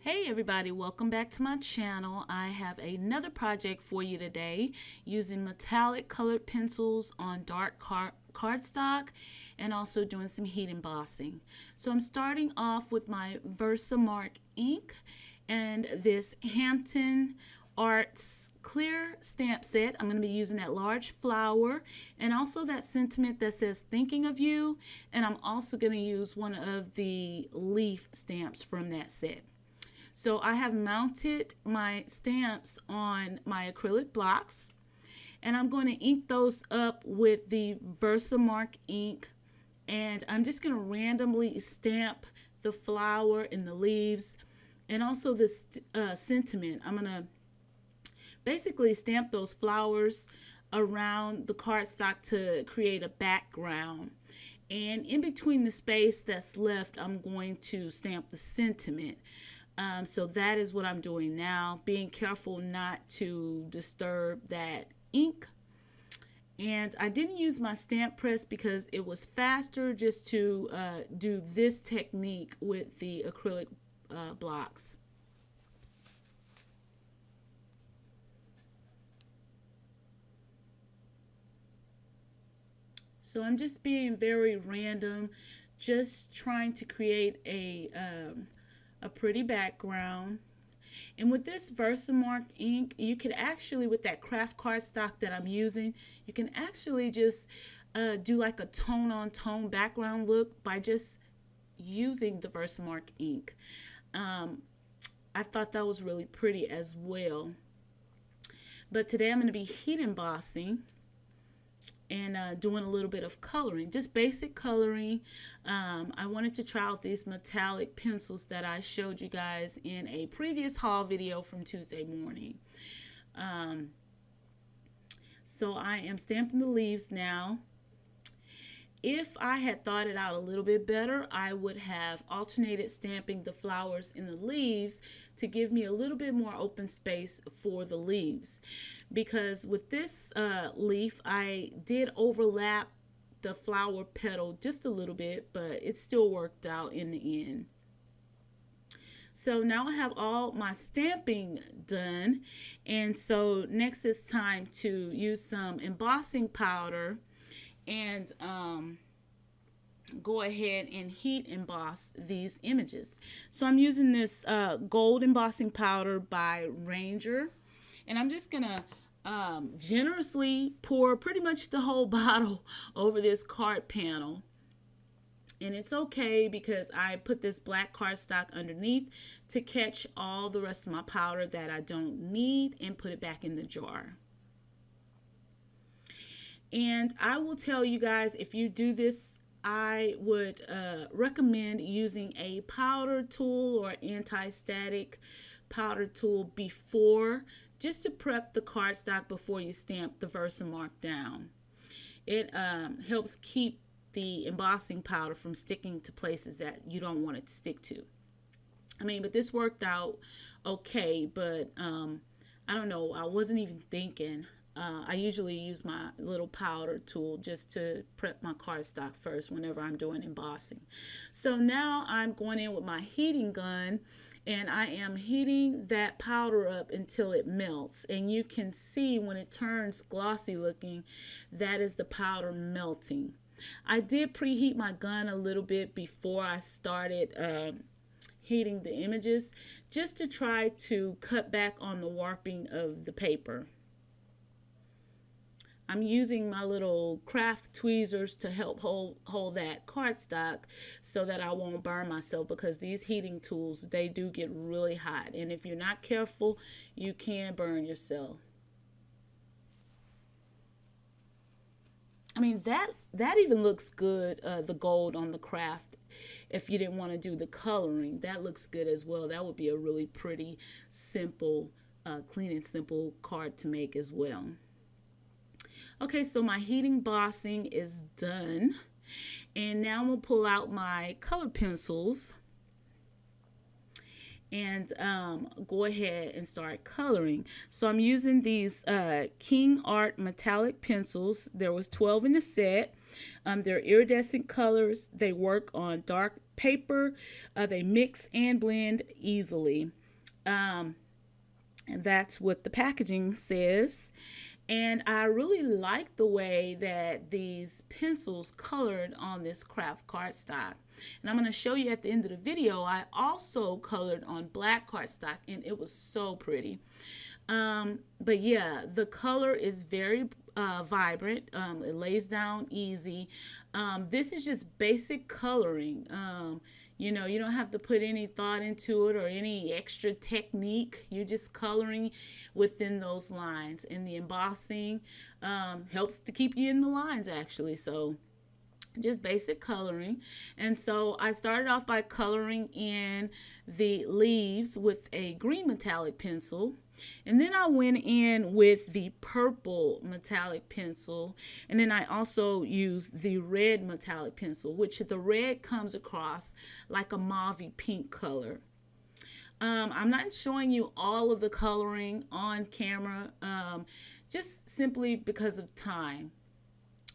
Hey everybody, welcome back to my channel. I have another project for you today using metallic colored pencils on dark cardstock and also doing some heat embossing. So I'm starting off with my Versamark ink and this Hampton Arts clear stamp set. I'm going to be using that large flower and also that sentiment that says thinking of you, and I'm also going to use one of the leaf stamps from that set. So I have mounted my stamps on my acrylic blocks, and I'm going to ink those up with the Versamark ink, and I'm just going to randomly stamp the flower and the leaves and also this sentiment. I'm going to basically stamp those flowers around the cardstock to create a background. And in between the space that's left, I'm going to stamp the sentiment. So that is what I'm doing now, being careful not to disturb that ink. And I didn't use my stamp press because it was faster just to do this technique with the acrylic blocks. So I'm just being very random, just trying to create a pretty background. And with this Versamark ink, you could actually, with that craft cardstock that I'm using, you can actually just do like a tone on tone background look by just using the Versamark ink. I thought that was really pretty as well. But today I'm going to be heat embossing and doing a little bit of coloring, just basic coloring. I wanted to try out these metallic pencils that I showed you guys in a previous haul video from Tuesday morning. So I am stamping the leaves now. If I had thought it out a little bit better, I would have alternated stamping the flowers and the leaves to give me a little bit more open space for the leaves. Because with this leaf, I did overlap the flower petal just a little bit, but it still worked out in the end. So now I have all my stamping done, and so next it's time to use some embossing powder and go ahead and heat emboss these images. So I'm using this gold embossing powder by Ranger, and I'm just gonna generously pour pretty much the whole bottle over this card panel. And it's okay because I put this black cardstock underneath to catch all the rest of my powder that I don't need and put it back in the jar. And I will tell you guys, if you do this, I would recommend using a powder tool or anti-static powder tool before, just to prep the cardstock before you stamp the Versamark down. It helps keep the embossing powder from sticking to places that you don't want it to stick to. I mean, but this worked out okay, but I don't know, I wasn't even thinking. I usually use my little powder tool just to prep my cardstock first whenever I'm doing embossing. So now I'm going in with my heating gun, and I am heating that powder up until it melts. And you can see when it turns glossy looking, that is the powder melting. I did preheat my gun a little bit before I started heating the images, just to try to cut back on the warping of the paper. I'm using my little craft tweezers to help hold that cardstock so that I won't burn myself, because these heating tools, they do get really hot, and if you're not careful, you can burn yourself. I mean, that even looks good, the gold on the craft. If you didn't want to do the coloring, that looks good as well. That would be a really pretty, simple, clean and simple card to make as well. Okay, so my heat embossing is done, and now I'm going to pull out my color pencils and go ahead and start coloring. So I'm using these King Art metallic pencils. There was 12 in the set. They're iridescent colors. They work on dark paper. They mix and blend easily. And that's what the packaging says. And I really like the way that these pencils colored on this craft cardstock. And I'm going to show you at the end of the video, I also colored on black cardstock, and it was so pretty. But yeah, the color is very vibrant. It lays down easy. This is just basic coloring. You know, you don't have to put any thought into it or any extra technique. You're just coloring within those lines. And the embossing helps to keep you in the lines, actually. So just basic coloring. And so I started off by coloring in the leaves with a green metallic pencil. And then I went in with the purple metallic pencil. And then I also used the red metallic pencil, which the red comes across like a mauvey pink color. I'm not showing you all of the coloring on camera, just simply because of time.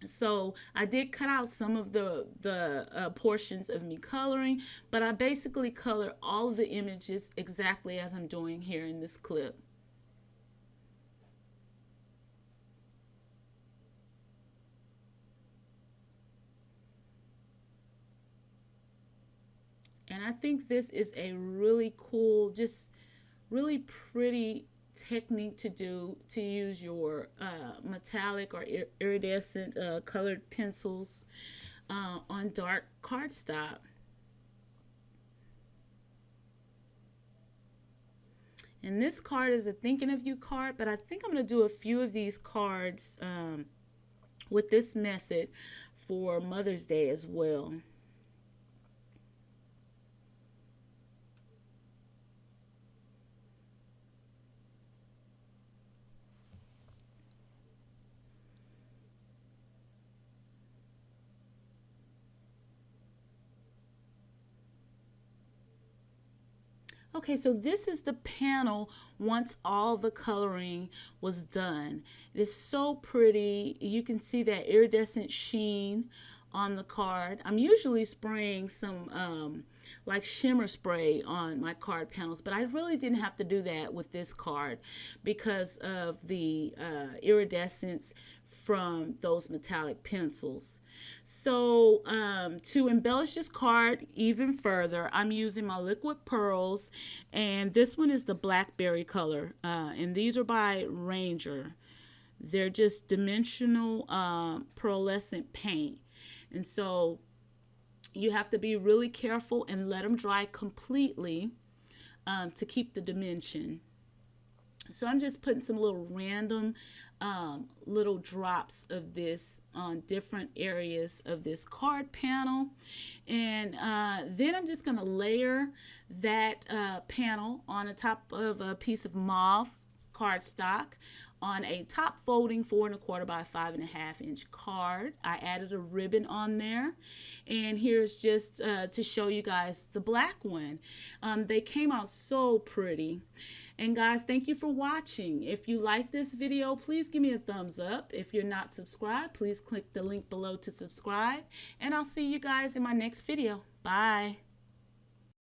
So I did cut out some of the portions of me coloring, but I basically color all of the images exactly as I'm doing here in this clip. And I think this is a really cool, just really pretty technique to use your metallic or iridescent colored pencils on dark cardstock. And this card is a thinking of you card, but I think I'm going to do a few of these cards with this method for Mother's Day as well. Okay, so this is the panel once all the coloring was done. It is so pretty. You can see that iridescent sheen on the card. I'm usually spraying some like shimmer spray on my card panels, but I really didn't have to do that with this card because of the iridescence from those metallic pencils. So to embellish this card even further, I'm using my liquid pearls, and this one is the blackberry color, and these are by Ranger. They're just dimensional pearlescent paint, and so you have to be really careful and let them dry completely to keep the dimension. So I'm just putting some little random little drops of this on different areas of this card panel. And then I'm just going to layer that panel on the top of a piece of mauve cardstock on a top folding 4 1/4 by 5 1/2 inch card. I added a ribbon on there, and here's just to show you guys the black one. They came out so pretty. And guys, thank you for watching. If you like this video, please give me a thumbs up. If you're not subscribed, please click the link below to subscribe, and I'll see you guys in my next video. Bye.